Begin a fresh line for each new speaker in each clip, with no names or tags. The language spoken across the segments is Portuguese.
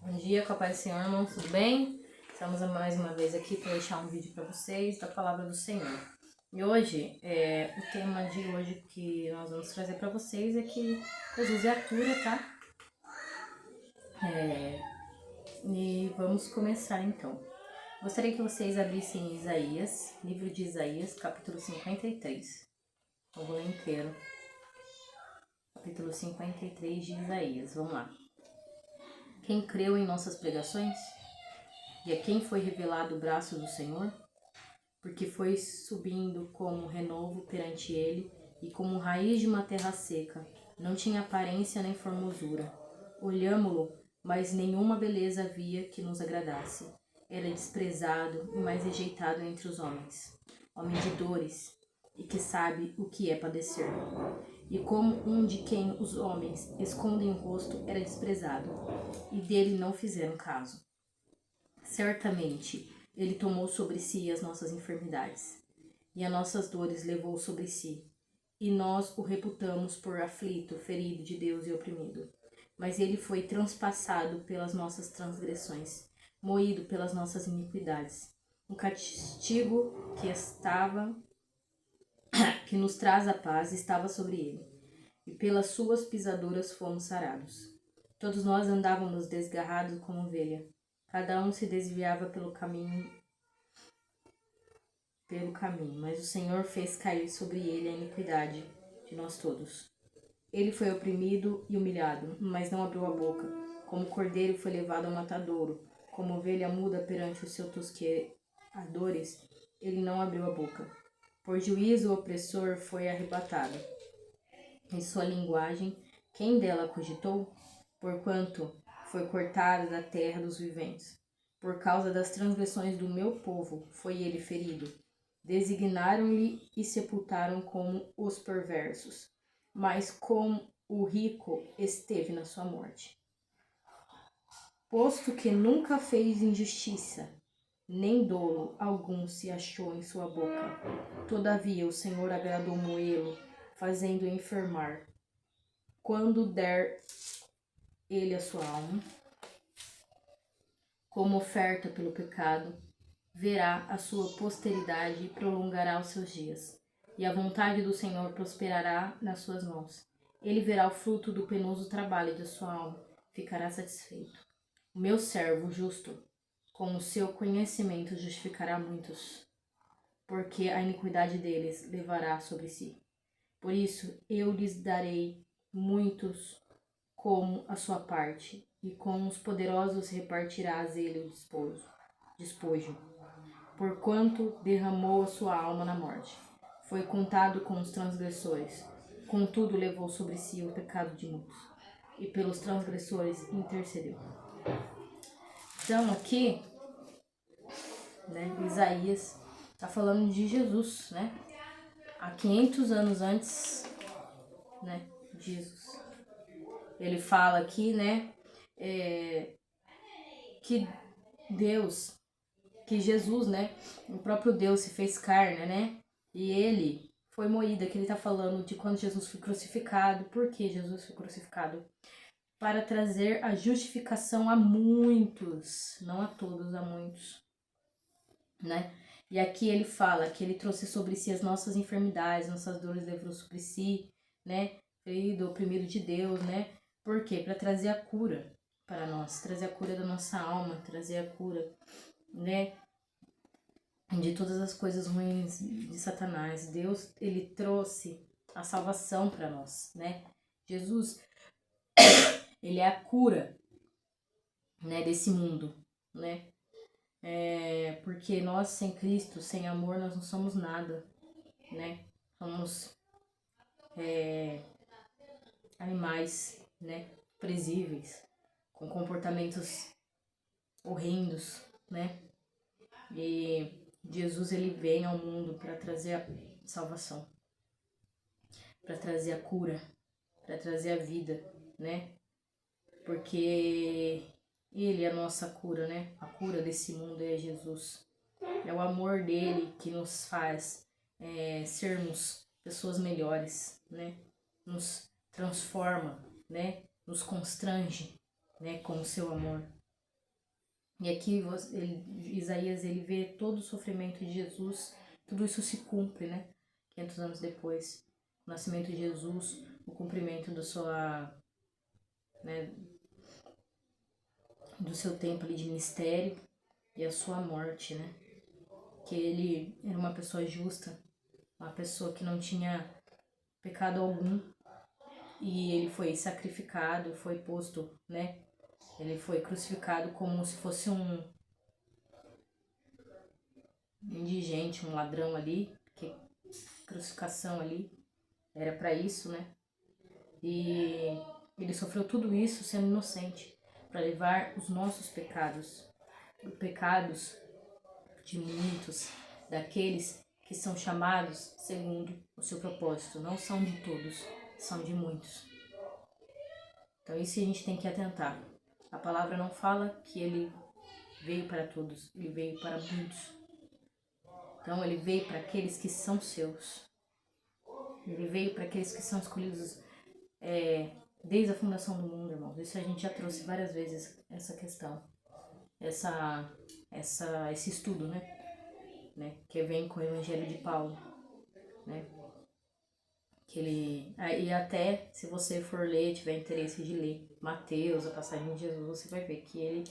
Bom dia, com a paz do Senhor, irmãos, tudo bem? Estamos mais uma vez aqui para deixar um vídeo para vocês da Palavra do Senhor. E hoje, o tema de hoje que nós vamos trazer para vocês é que Jesus é a cura, tá? E vamos começar então. Gostaria que vocês abrissem Isaías, livro de Isaías, capítulo 53. Eu vou ler inteiro. Capítulo 53 de Isaías, vamos lá. Quem creu em nossas pregações? E a quem foi revelado o braço do Senhor? Porque foi subindo como renovo perante ele, e como raiz de uma terra seca. Não tinha aparência nem formosura. Olhámo-lo, mas nenhuma beleza havia que nos agradasse. Era desprezado e mais rejeitado entre os homens. Homem de dores, e que sabe o que é padecer. E como um de quem os homens escondem o rosto, era desprezado, e dele não fizeram caso. Certamente, ele tomou sobre si as nossas enfermidades, e as nossas dores levou sobre si. E nós o reputamos por aflito, ferido de Deus e oprimido. Mas ele foi transpassado pelas nossas transgressões, moído pelas nossas iniquidades. O castigo que nos traz a paz estava sobre ele, e pelas suas pisaduras fomos sarados. Todos nós andávamos desgarrados como ovelha. Cada um se desviava pelo caminho, mas o Senhor fez cair sobre ele a iniquidade de nós todos. Ele foi oprimido e humilhado, mas não abriu a boca. Como cordeiro foi levado ao matadouro, como ovelha muda perante os seus tosqueadores, ele não abriu a boca. Por juízo o opressor foi arrebatado. Em sua linguagem, quem dela cogitou? Porquanto foi cortado da terra dos viventes. Por causa das transgressões do meu povo foi ele ferido. Designaram-lhe e sepultaram como os perversos. Mas como o rico esteve na sua morte. Posto que nunca fez injustiça, nem dolo algum se achou em sua boca. Todavia o Senhor agradou moê-lo, fazendo-o enfermar. Quando der ele a sua alma, como oferta pelo pecado, verá a sua posteridade e prolongará os seus dias. E a vontade do Senhor prosperará nas suas mãos. Ele verá o fruto do penoso trabalho de sua alma, ficará satisfeito. O meu servo justo, com o seu conhecimento, justificará muitos, porque a iniquidade deles levará sobre si. Por isso eu lhes darei muitos como a sua parte, e com os poderosos repartirás ele o despojo. Porquanto derramou a sua alma na morte, foi contado com os transgressores, contudo levou sobre si o pecado de muitos, e pelos transgressores intercedeu. Então aqui, Isaías está falando de Jesus, há 500 anos antes, de Jesus. Ele fala aqui, que Deus, que Jesus, o próprio Deus se fez carne, e ele foi moído. Aqui ele está falando de quando Jesus foi crucificado. Por que Jesus foi crucificado? Para trazer a justificação a muitos, não a todos, a muitos, E aqui ele fala que ele trouxe sobre si as nossas enfermidades, nossas dores levou sobre si, ferido, oprimido de Deus, Por quê? Para trazer a cura para nós, trazer a cura da nossa alma, trazer a cura, de todas as coisas ruins de Satanás. Deus, ele trouxe a salvação para nós, Jesus, ele é a cura, desse mundo, porque nós sem Cristo, sem amor, nós não somos nada, Somos animais, presíveis, com comportamentos horrendos, E Jesus, ele vem ao mundo para trazer a salvação, para trazer a cura, para trazer a vida, Porque ele é a nossa cura, A cura desse mundo é Jesus. É o amor dele que nos faz sermos pessoas melhores, Nos transforma, Nos constrange, com o seu amor. E aqui Isaías ele vê todo o sofrimento de Jesus, tudo isso se cumpre, né? 500 anos depois, o nascimento de Jesus, o cumprimento né, do seu tempo ali de ministério e a sua morte, né? Que ele era uma pessoa justa, uma pessoa que não tinha pecado algum, e ele foi sacrificado, foi posto, né? Ele foi crucificado como se fosse um indigente, um ladrão ali, que crucificação ali era para isso, né? E ele sofreu tudo isso sendo inocente, para levar os nossos pecados, os pecados de muitos, daqueles que são chamados segundo o seu propósito. Não são de todos, são de muitos. Então isso a gente tem que atentar. A palavra não fala que ele veio para todos, ele veio para muitos. Então ele veio para aqueles que são seus. Ele veio para aqueles que são escolhidos desde a fundação do mundo, irmãos. Isso a gente já trouxe várias vezes, essa questão, esse estudo, né? Que vem com o Evangelho de Paulo, né? Que ele, e até se você for ler, tiver interesse de ler Mateus, a passagem de Jesus, você vai ver que ele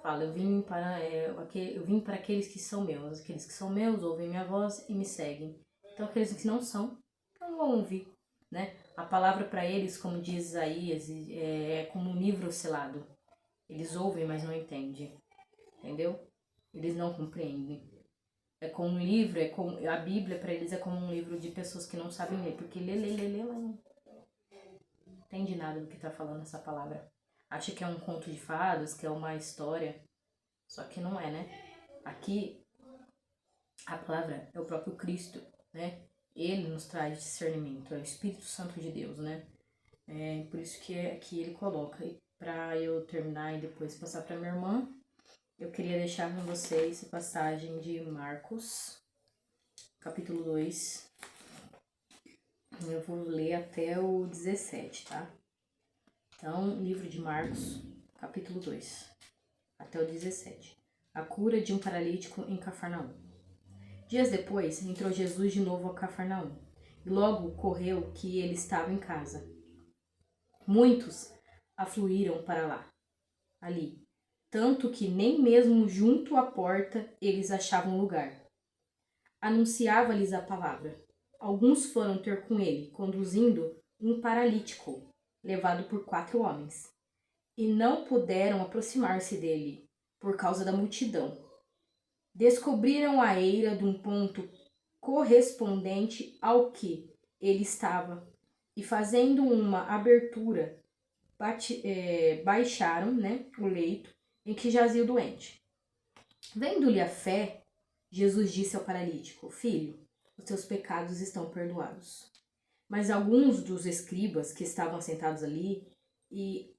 fala: eu vim para aqueles que são meus, aqueles que são meus ouvem minha voz e me seguem. Então aqueles que não são, não vão ouvir, né? A palavra para eles, como diz Isaías, é como um livro selado. Eles ouvem, mas não entendem, entendeu? Eles não compreendem. É como um livro, a Bíblia para eles é como um livro de pessoas que não sabem ler, porque lê, mas não entende nada do que está falando essa palavra. Acha que é um conto de fadas, que é uma história, só que não é, né? Aqui a palavra é o próprio Cristo, né? Ele nos traz discernimento, é o Espírito Santo de Deus, né? É por isso que aqui ele coloca. E para eu terminar e depois passar para minha irmã, eu queria deixar com vocês a passagem de Marcos, capítulo 2. Eu vou ler até o 17, tá? Então, livro de Marcos, capítulo 2, até o 17. A cura de um paralítico em Cafarnaum. Dias depois, entrou Jesus de novo a Cafarnaum, e logo ocorreu que ele estava em casa. Muitos afluíram para ali, tanto que nem mesmo junto à porta eles achavam lugar. Anunciava-lhes a palavra. Alguns foram ter com ele, conduzindo um paralítico, levado por 4 homens, e não puderam aproximar-se dele, por causa da multidão. Descobriram a eira de um ponto correspondente ao que ele estava, e fazendo uma abertura, baixaram, né, o leito em que jazia o doente. Vendo-lhe a fé, Jesus disse ao paralítico: Filho, os teus pecados estão perdoados. Mas alguns dos escribas que estavam sentados ali e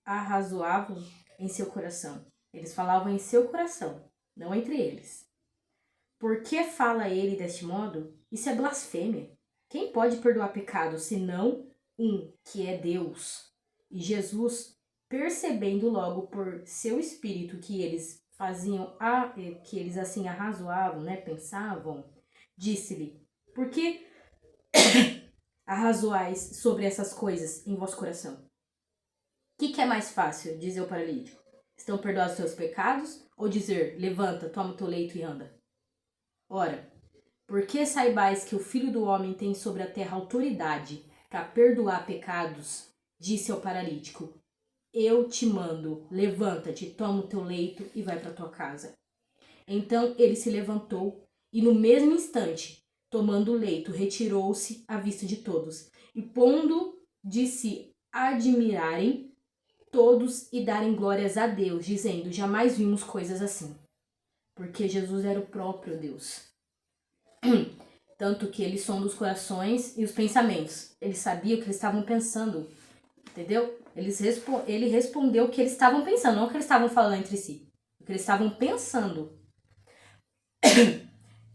arrazoavam em seu coração. Eles falavam em seu coração, não entre eles. Por que fala ele deste modo? Isso é blasfêmia. Quem pode perdoar pecado senão um que é Deus? E Jesus, percebendo logo por seu espírito que eles que eles assim arrazoavam, né, pensavam, disse-lhe: Por que arrazoais sobre essas coisas em vosso coração? O que é mais fácil, dizer o paralítico? Estão perdoados os teus pecados? Ou dizer: Levanta, toma o teu leito e anda? Ora, porque saibais que o Filho do Homem tem sobre a terra autoridade para perdoar pecados, disse ao paralítico: Eu te mando, levanta-te, toma o teu leito e vai para tua casa. Então ele se levantou e no mesmo instante, tomando o leito, retirou-se à vista de todos, e pondo de se admirarem todos e darem glórias a Deus, dizendo: Jamais vimos coisas assim. Porque Jesus era o próprio Deus. Tanto que ele sonda os corações e os pensamentos. Ele sabia o que eles estavam pensando, entendeu? Ele respondeu o que eles estavam pensando, não o que eles estavam falando entre si. O que eles estavam pensando.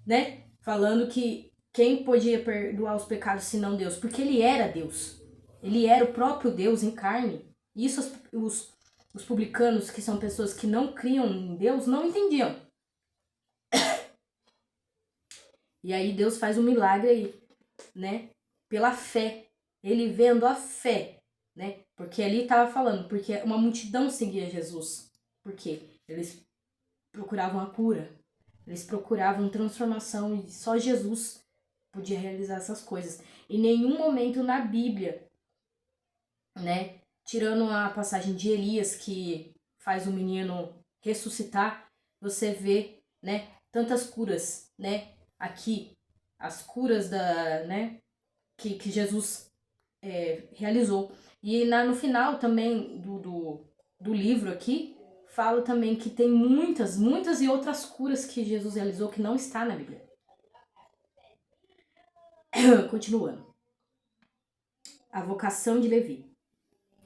Né? Falando que quem podia perdoar os pecados senão Deus? Porque ele era Deus. Ele era o próprio Deus em carne. Isso Os publicanos, que são pessoas que não criam em Deus, não entendiam. E aí Deus faz um milagre aí, né? Pela fé. Ele vendo a fé, né? Porque ali estava falando, porque uma multidão seguia Jesus. Porque eles procuravam a cura. Eles procuravam transformação e só Jesus podia realizar essas coisas. Em nenhum momento na Bíblia, né? Tirando a passagem de Elias, que faz o menino ressuscitar, você vê, né? Tantas curas, né? Aqui, as curas né? Que Jesus realizou. E no final também do livro aqui, fala também que tem muitas e outras curas que Jesus realizou que não está na Bíblia. Continuando. A vocação de Levi.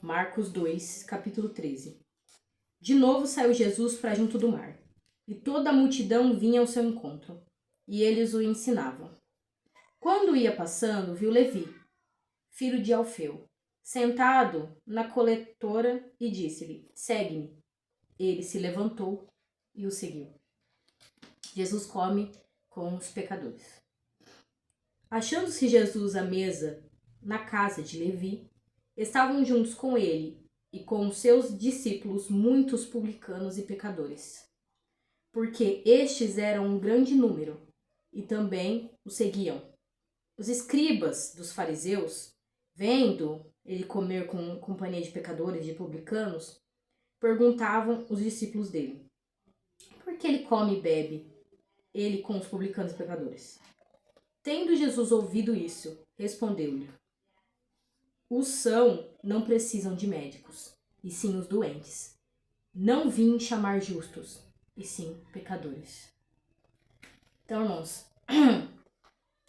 Marcos 2, capítulo 13. De novo saiu Jesus para junto do mar, e toda a multidão vinha ao seu encontro, e eles o ensinavam. Quando ia passando, viu Levi, filho de Alfeu, sentado na coletora e disse-lhe: segue-me. Ele se levantou e o seguiu. Jesus come com os pecadores. Achando-se Jesus à mesa na casa de Levi, estavam juntos com ele e com os seus discípulos muitos publicanos e pecadores, porque estes eram um grande número e também o seguiam. Os escribas dos fariseus, vendo ele comer com companhia de pecadores e de publicanos, perguntavam os discípulos dele: por que ele come e bebe, ele com os publicanos e pecadores? Tendo Jesus ouvido isso, respondeu-lhe: os sãos não precisam de médicos, e sim os doentes. Não vim chamar justos, e sim pecadores. Então, irmãos,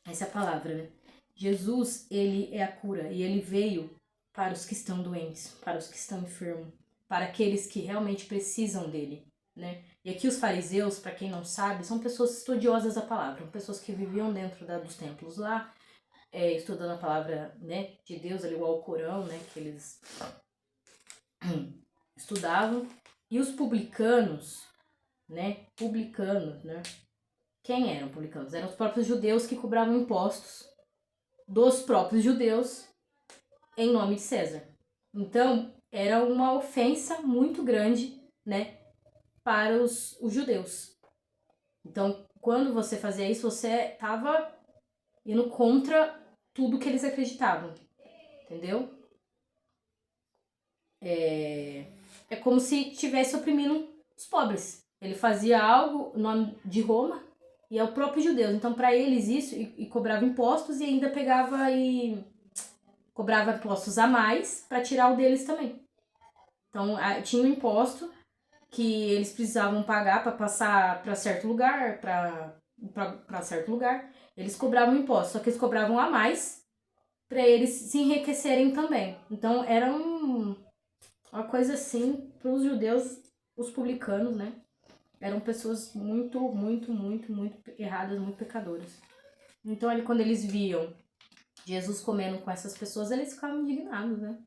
essa é a palavra, né? Jesus, ele é a cura, e ele veio para os que estão doentes, para os que estão enfermos, para aqueles que realmente precisam dele, né? E aqui os fariseus, para quem não sabe, são pessoas estudiosas da palavra, pessoas que viviam dentro dos templos lá, estudando a palavra, né, de Deus, ali o Alcorão, né, que eles estudavam. E os publicanos, né, quem eram publicanos? Eram os próprios judeus que cobravam impostos dos próprios judeus em nome de César. Então, era uma ofensa muito grande, né, para os judeus. Então, quando você fazia isso, você estava indo contra tudo que eles acreditavam, entendeu? É como se estivesse oprimindo os pobres. Ele fazia algo no nome de Roma e é o próprio judeu. Então, para eles, isso, e cobrava impostos e ainda pegava e cobrava impostos a mais para tirar o deles também. Então, tinha um imposto que eles precisavam pagar para passar para certo lugar, para certo lugar. Eles cobravam imposto, só que eles cobravam a mais para eles se enriquecerem também. Então, era uma coisa assim, para os judeus, os publicanos, né? Eram pessoas muito erradas, muito pecadoras. Então, quando eles viam Jesus comendo com essas pessoas, eles ficavam indignados, né?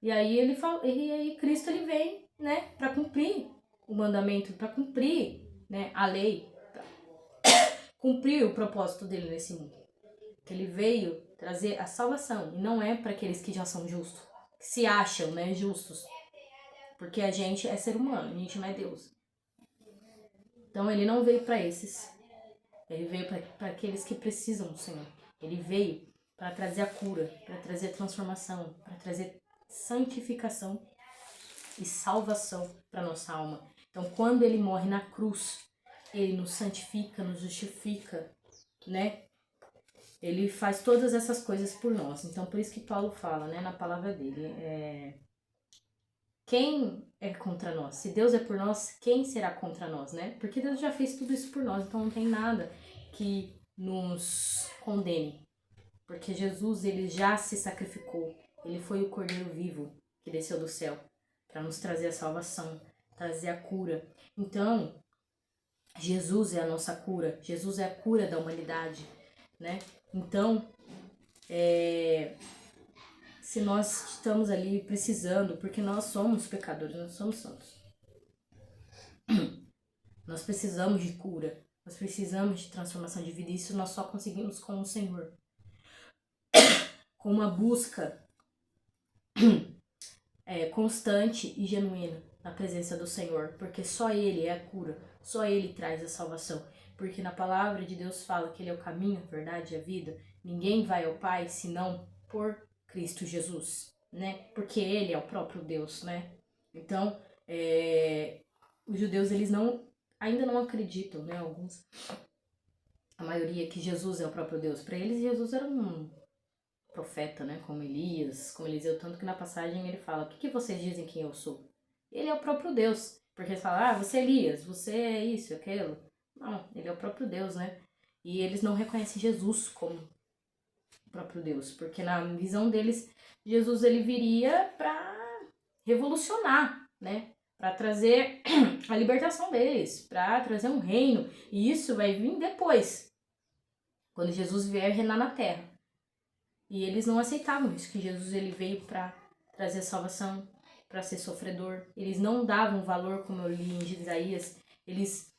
E aí Cristo ele vem, né, para cumprir o mandamento, para cumprir, né, a lei, pra cumprir o propósito dele nesse mundo. Que ele veio trazer a salvação, e não é para aqueles que já são justos, que se acham, né, justos. Porque a gente é ser humano, a gente não é Deus. Então ele não veio para esses. Ele veio para aqueles que precisam do Senhor. Ele veio para trazer a cura, para trazer a transformação, para trazer santificação e salvação para nossa alma. Então, quando ele morre na cruz, ele nos santifica, nos justifica, né? Ele faz todas essas coisas por nós. Então, por isso que Paulo fala, né, na palavra dele, quem é contra nós? Se Deus é por nós, quem será contra nós, né? Porque Deus já fez tudo isso por nós, então não tem nada que nos condene. Porque Jesus, ele já se sacrificou. Ele foi o Cordeiro vivo que desceu do céu para nos trazer a salvação, trazer a cura. Então, Jesus é a nossa cura. Jesus é a cura da humanidade, né? Então, se nós estamos ali precisando, porque nós somos pecadores, nós somos santos. Nós precisamos de cura, nós precisamos de transformação de vida, e isso nós só conseguimos com o Senhor. Com uma busca constante e genuína na presença do Senhor, porque só Ele é a cura, só Ele traz a salvação. Porque na palavra de Deus fala que Ele é o caminho, a verdade e a vida. Ninguém vai ao Pai senão por Cristo Jesus, né? Porque Ele é o próprio Deus, né? Então, os judeus, eles ainda não acreditam, né? Alguns, a maioria, que Jesus é o próprio Deus. Para eles, Jesus era um profeta, né? Como Elias, como Eliseu, tanto que na passagem ele fala: o que vocês dizem que eu sou? Ele é o próprio Deus. Porque eles falam: você é Elias, você é isso, aquilo. Não, ele é o próprio Deus, né? E eles não reconhecem Jesus como o próprio Deus, porque na visão deles, Jesus ele viria para revolucionar, né? Para trazer a libertação deles, para trazer um reino. E isso vai vir depois, quando Jesus vier reinar na terra. E eles não aceitavam isso, que Jesus ele veio para trazer salvação, para ser sofredor. Eles não davam valor, como eu li em Isaías. Eles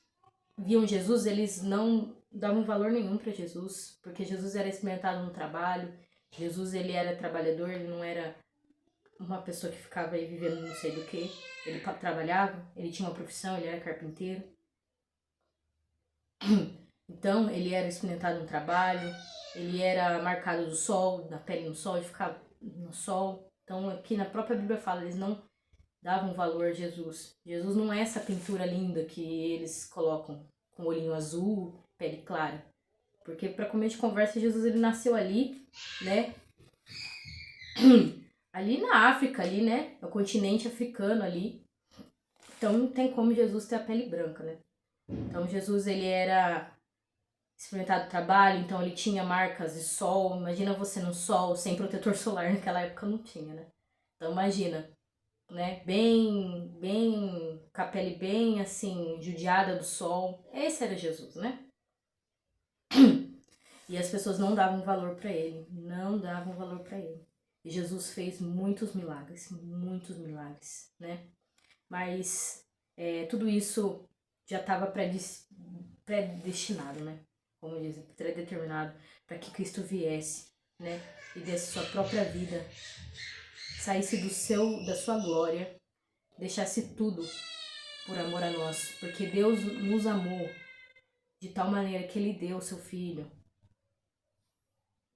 viam Jesus, eles não davam valor nenhum para Jesus, porque Jesus era experimentado no trabalho. Jesus ele era trabalhador, ele não era uma pessoa que ficava aí vivendo não sei do que. Ele trabalhava, ele tinha uma profissão, ele era carpinteiro. Então, ele era experimentado no trabalho, ele era marcado do sol, na pele no sol, ele ficava no sol. Então, aqui na própria Bíblia fala, eles não davam valor a Jesus. Jesus não é essa pintura linda que eles colocam, com olhinho azul, pele clara. Porque para começo de conversa, Jesus ele nasceu ali, né? Ali na África, ali, né? No continente africano ali. Então não tem como Jesus ter a pele branca, né? Então Jesus ele era experimentado no trabalho, então ele tinha marcas de sol. Imagina você no sol, sem protetor solar, naquela época não tinha, né? Então imagina, né? Bem, com a pele bem assim, judiada do sol. Esse era Jesus, né? E as pessoas não davam valor para ele, não davam valor para ele. E Jesus fez muitos milagres, né? Mas tudo isso já estava predestinado, né? Como diz, predeterminado para que Cristo viesse, né? E desse sua própria vida, saísse da sua glória, deixasse tudo por amor a nós, porque Deus nos amou de tal maneira que Ele deu o seu Filho,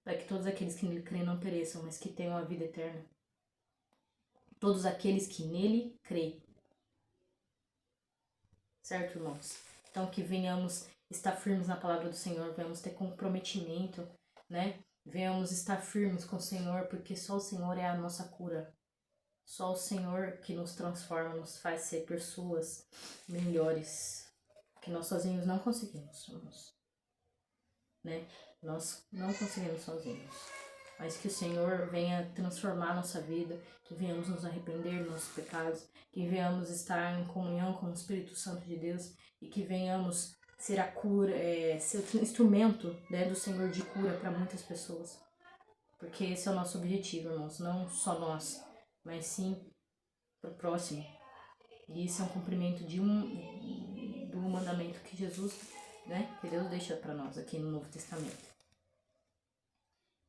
para que todos aqueles que nele creem não pereçam, mas que tenham a vida eterna. Todos aqueles que nele creem. Certo, irmãos? Então que venhamos estar firmes na palavra do Senhor, venhamos ter comprometimento, né? Venhamos estar firmes com o Senhor, porque só o Senhor é a nossa cura. Só o Senhor que nos transforma, nos faz ser pessoas melhores, que nós sozinhos não conseguimos, irmãos. Né? Nós não conseguimos sozinhos. Mas que o Senhor venha transformar a nossa vida, que venhamos nos arrepender dos nossos pecados, que venhamos estar em comunhão com o Espírito Santo de Deus e que venhamos ser a cura, ser o instrumento, né, do Senhor de cura para muitas pessoas. Porque esse é o nosso objetivo, irmãos, não só nós, mas sim para o próximo. E isso é um cumprimento do mandamento que Jesus, né, que Deus deixa para nós aqui no Novo Testamento.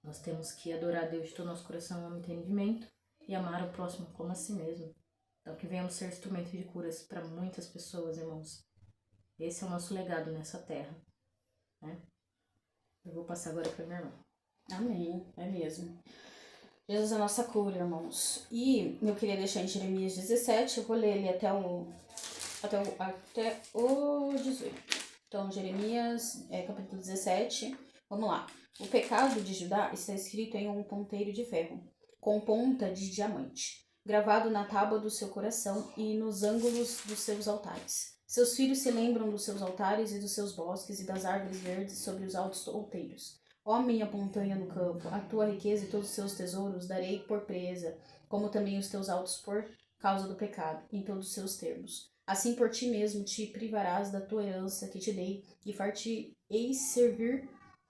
Nós temos que adorar a Deus de todo o nosso coração, alma e entendimento e amar o próximo como a si mesmo. Então que venhamos ser instrumentos de curas para muitas pessoas, irmãos. Esse é o nosso legado nessa terra, né? Eu vou passar agora para minha irmã.
Amém, é mesmo. Jesus é a nossa cura, irmãos. E eu queria deixar em Jeremias 17, eu vou ler ele até o 18. Então, Jeremias, capítulo 17, vamos lá. O pecado de Judá está escrito em um ponteiro de ferro, com ponta de diamante, gravado na tábua do seu coração e nos ângulos dos seus altares. Seus filhos se lembram dos seus altares e dos seus bosques e das árvores verdes sobre os altos outeiros. Ó minha montanha no campo, a tua riqueza e todos os seus tesouros darei por presa, como também os teus altos por causa do pecado, em todos os seus termos. Assim por ti mesmo te privarás da tua herança que te dei, e far-te-eis servir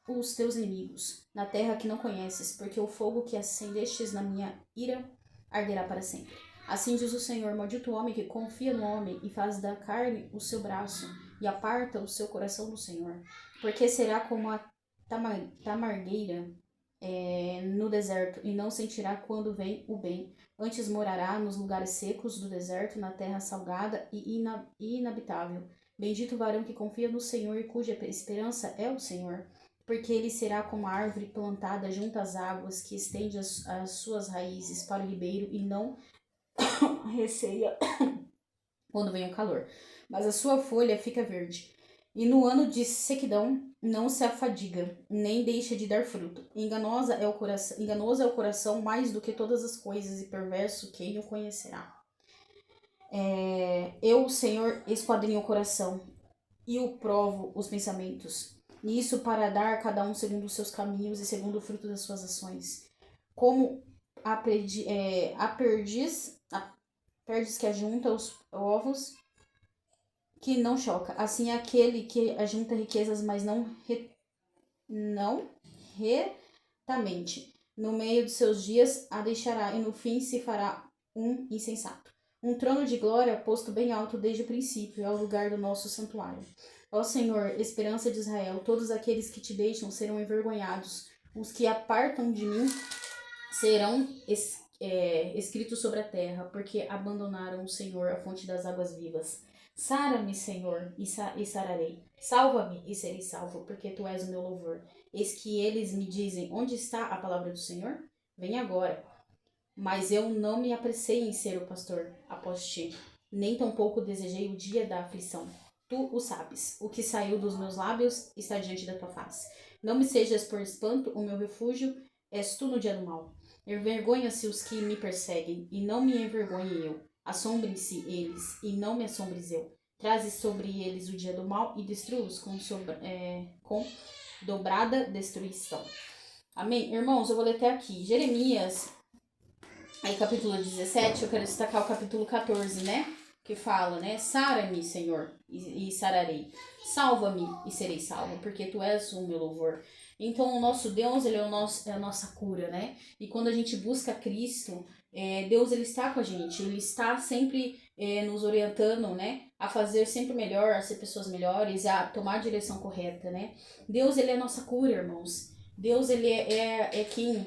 os teus inimigos, na terra que não conheces, porque o fogo que acendestes na minha ira arderá para sempre. Assim diz o Senhor: maldito o homem que confia no homem e faz da carne o seu braço, e aparta o seu coração do Senhor. Porque será como a tamargueira no deserto, e não sentirá quando vem o bem. Antes morará nos lugares secos do deserto, na terra salgada e inabitável. Bendito o varão que confia no Senhor e cuja esperança é o Senhor. Porque ele será como a árvore plantada junto às águas, que estende as suas raízes para o ribeiro e não receia quando vem o calor. Mas a sua folha fica verde. E no ano de sequidão não se afadiga, nem deixa de dar fruto. Enganoso é o coração mais do que todas as coisas, e perverso quem o conhecerá. Eu, Senhor, esquadrinho o coração e o provo os pensamentos. E isso para dar a cada um segundo os seus caminhos e segundo o fruto das suas ações. Como a perdiz que ajunta os ovos, que não choca. Assim é aquele que ajunta riquezas, mas não retamente. No meio de seus dias a deixará, e no fim se fará um insensato. Um trono de glória posto bem alto desde o princípio, é o lugar do nosso santuário. Ó Senhor, esperança de Israel, todos aqueles que te deixam serão envergonhados. Os que apartam de mim serão escritos sobre a terra, porque abandonaram o Senhor, a fonte das águas vivas. Sara-me, Senhor, e sararei. Salva-me e serei salvo, porque tu és o meu louvor. Eis que eles me dizem: onde está a palavra do Senhor? Vem agora. Mas eu não me apressei em ser o pastor após ti, nem tampouco desejei o dia da aflição. Tu o sabes. O que saiu dos meus lábios está diante da tua face. Não me sejas por espanto, o meu refúgio és tu no dia do mal. Envergonha-se os que me perseguem, e não me envergonhe eu. Assombrem-se eles, e não me assombres eu. Traze sobre eles o dia do mal e destrua-os com dobrada destruição. Amém? Irmãos, eu vou ler até aqui. Jeremias, aí capítulo 17, eu quero destacar o capítulo 14, né? Que fala, né? Sara-me, Senhor, e sararei. Salva-me e serei salvo, porque tu és o meu louvor. Então, o nosso Deus, ele é a nossa cura, né? E quando a gente busca Cristo, Deus, ele está com a gente. Ele está sempre nos orientando, né? A fazer sempre melhor, a ser pessoas melhores, a tomar a direção correta, né? Deus, ele é a nossa cura, irmãos. Deus, ele é quem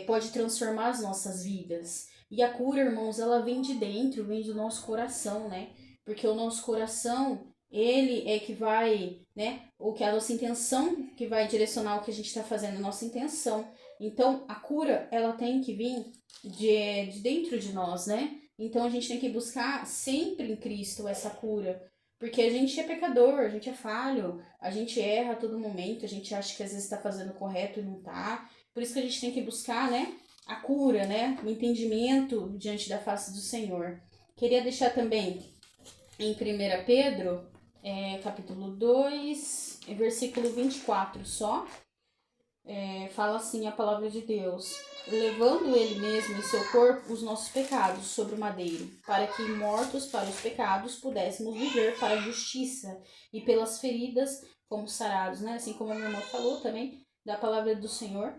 pode transformar as nossas vidas. E a cura, irmãos, ela vem de dentro, vem do nosso coração, né? Porque o nosso coração, ele é que vai, né? Ou que a nossa intenção que vai direcionar o que a gente está fazendo, a nossa intenção. Então, a cura, ela tem que vir de dentro de nós, né? Então, a gente tem que buscar sempre em Cristo essa cura. Porque a gente é pecador, a gente é falho, a gente erra a todo momento, a gente acha que às vezes está fazendo o correto e não tá. Por isso que a gente tem que buscar, né? A cura, né? O entendimento diante da face do Senhor. Queria deixar também em 1 Pedro, capítulo 2, versículo 24 só. Fala assim a palavra de Deus: levando ele mesmo em seu corpo os nossos pecados sobre o madeiro, para que, mortos para os pecados, pudéssemos viver para a justiça, e pelas feridas fomos sarados, né? Assim como a minha irmã falou também, da palavra do Senhor.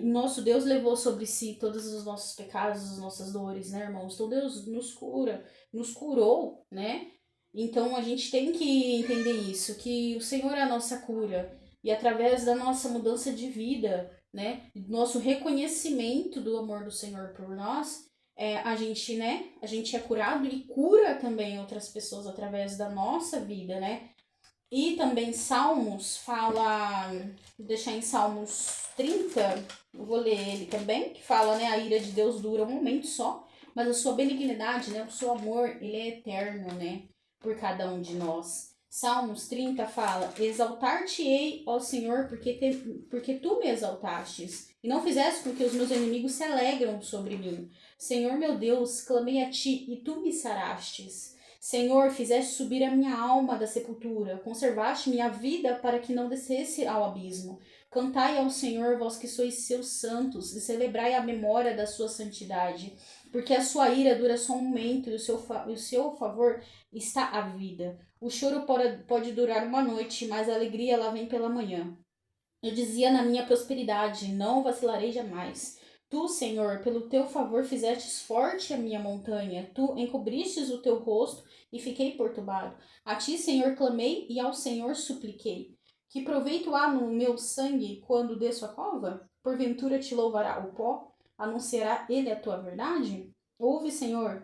Nosso Deus levou sobre si todos os nossos pecados, as nossas dores, né, irmãos? Então Deus nos curou, né? Então a gente tem que entender isso, que o Senhor é a nossa cura. E através da nossa mudança de vida, né, nosso reconhecimento do amor do Senhor por nós, a gente é curado e cura também outras pessoas através da nossa vida, né? E também Salmos fala, vou deixar em Salmos 30, eu vou ler ele também, que fala, né, a ira de Deus dura um momento só, mas a sua benignidade, né, o seu amor, ele é eterno, né, por cada um de nós. Salmos 30 fala: exaltar-te-ei, ó Senhor, porque tu me exaltastes, e não fizeste com que os meus inimigos se alegram sobre mim. Senhor meu Deus, clamei a ti, e tu me sarastes. Senhor, fizeste subir a minha alma da sepultura, conservaste minha vida para que não descesse ao abismo. Cantai ao Senhor, vós que sois seus santos, e celebrai a memória da sua santidade, porque a sua ira dura só um momento, e o seu favor está a vida. O choro pode durar uma noite, mas a alegria ela vem pela manhã. Eu dizia na minha prosperidade, não vacilarei jamais. Tu, Senhor, pelo teu favor fizestes forte a minha montanha. Tu encobristes o teu rosto e fiquei perturbado. A ti, Senhor, clamei e ao Senhor supliquei. Que proveito há no meu sangue quando desço a cova? Porventura te louvará o pó? Anunciará ele a tua verdade? Ouve, Senhor,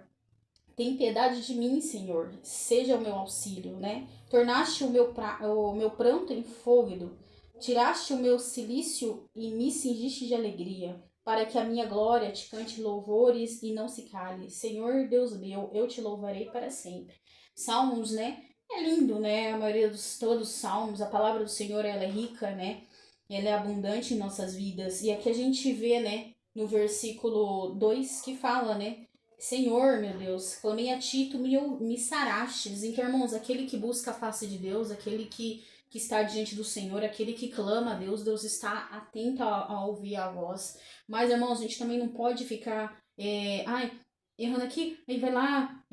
tem piedade de mim, Senhor. Seja o meu auxílio, né? Tornaste o meu pranto em fôlego. Tiraste o meu cilício e me cingiste de alegria, para que a minha glória te cante louvores e não se cale. Senhor Deus meu, eu te louvarei para sempre. Salmos, né? É lindo, né? A maioria dos todos os salmos, a palavra do Senhor, ela é rica, né? Ela é abundante em nossas vidas. E aqui a gente vê, né, no versículo 2 que fala, né? Senhor, meu Deus, clamei a ti, tu me sarastes. Então, irmãos, aquele que busca a face de Deus, aquele que está diante do Senhor, aquele que clama a Deus, Deus está atento a ouvir a voz. Mas, irmãos, a gente também não pode ficar, errando aqui, aí vai lá,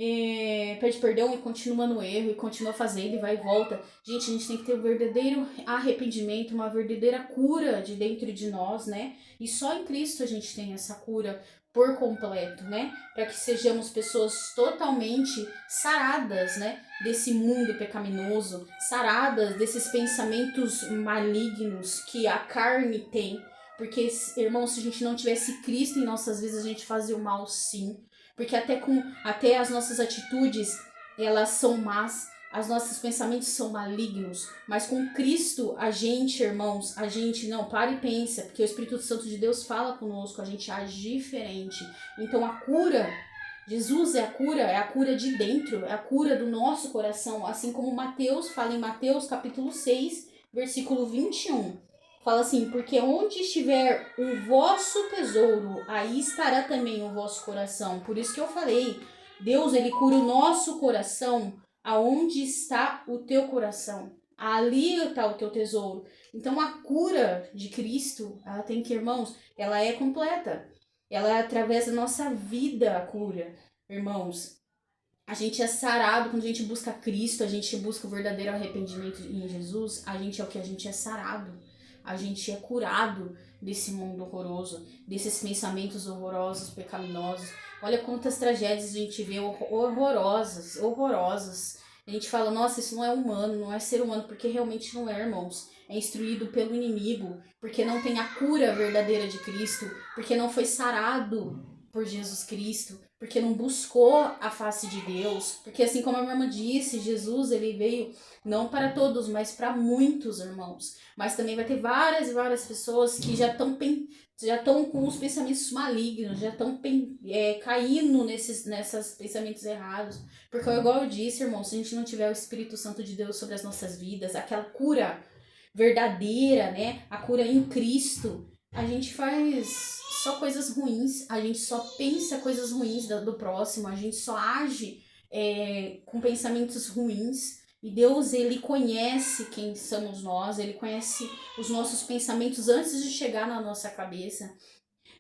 pede perdão e continua no erro, e continua fazendo, e vai e volta. Gente, a gente tem que ter um verdadeiro arrependimento, uma verdadeira cura de dentro de nós, né? E só em Cristo a gente tem essa cura por completo, né? Para que sejamos pessoas totalmente saradas, né? Desse mundo pecaminoso, saradas desses pensamentos malignos que a carne tem. Porque, irmãos, se a gente não tivesse Cristo em nossas vidas, a gente fazia o mal sim. Porque até as nossas atitudes, elas são más, os nossos pensamentos são malignos, mas com Cristo, a gente, irmãos, a gente não, para e pensa, porque o Espírito Santo de Deus fala conosco, a gente age diferente. Então a cura, Jesus é a cura de dentro, é a cura do nosso coração, assim como Mateus fala em Mateus capítulo 6, versículo 21. Fala assim, porque onde estiver o vosso tesouro, aí estará também o vosso coração. Por isso que eu falei, Deus, ele cura o nosso coração. Aonde está o teu coração? Ali está o teu tesouro. Então a cura de Cristo, ela tem que, irmãos, ela é completa. Ela é através da nossa vida a cura, irmãos. A gente é sarado quando a gente busca Cristo, a gente busca o verdadeiro arrependimento em Jesus, a gente é o que? A gente é sarado. A gente é curado desse mundo horroroso, desses pensamentos horrorosos, pecaminosos. Olha quantas tragédias a gente vê horrorosas, horrorosas. A gente fala, nossa, isso não é humano, não é ser humano, porque realmente não é, irmãos. É instruído pelo inimigo, porque não tem a cura verdadeira de Cristo, porque não foi sarado por Jesus Cristo, porque não buscou a face de Deus, porque assim como a minha irmã disse, Jesus, ele veio não para todos, mas para muitos, irmãos. Mas também vai ter várias e várias pessoas que já estão com os pensamentos malignos, já estão caindo nesses pensamentos errados. Porque, igual eu disse, irmão, se a gente não tiver o Espírito Santo de Deus sobre as nossas vidas, aquela cura verdadeira, né? A cura em Cristo, a gente faz só coisas ruins, a gente só pensa coisas ruins do próximo, a gente só age com pensamentos ruins. E Deus, ele conhece quem somos nós, ele conhece os nossos pensamentos antes de chegar na nossa cabeça.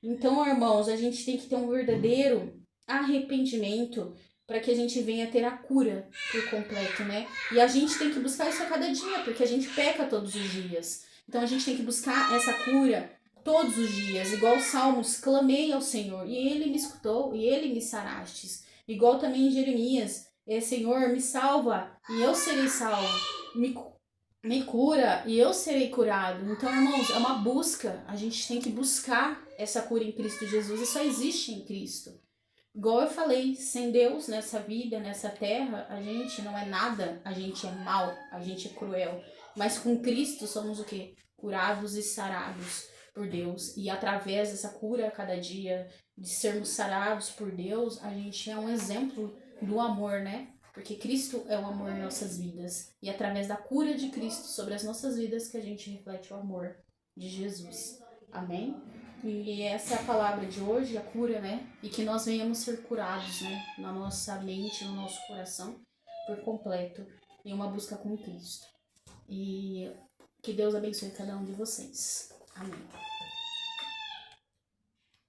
Então, irmãos, a gente tem que ter um verdadeiro arrependimento para que a gente venha ter a cura por completo, né? E a gente tem que buscar isso a cada dia, porque a gente peca todos os dias. Então a gente tem que buscar essa cura todos os dias. Igual os Salmos, clamei ao Senhor e ele me escutou e ele me sarastes. Igual também em Jeremias, Senhor, me salva e eu serei salvo. Me cura e eu serei curado. Então, irmãos, é uma busca. A gente tem que buscar essa cura em Cristo Jesus e só existe em Cristo. Igual eu falei, sem Deus nessa vida, nessa terra, a gente não é nada, a gente é mal, a gente é cruel. Mas com Cristo somos o quê? Curados e sarados por Deus. E através dessa cura a cada dia, de sermos sarados por Deus, a gente é um exemplo do amor, né? Porque Cristo é o amor em nossas vidas. E através da cura de Cristo sobre as nossas vidas que a gente reflete o amor de Jesus. Amém? E essa é a palavra de hoje, a cura, né? E que nós venhamos ser curados, né? Na nossa mente, no nosso coração, por completo, em uma busca com Cristo. E que Deus abençoe cada um de vocês. Amém.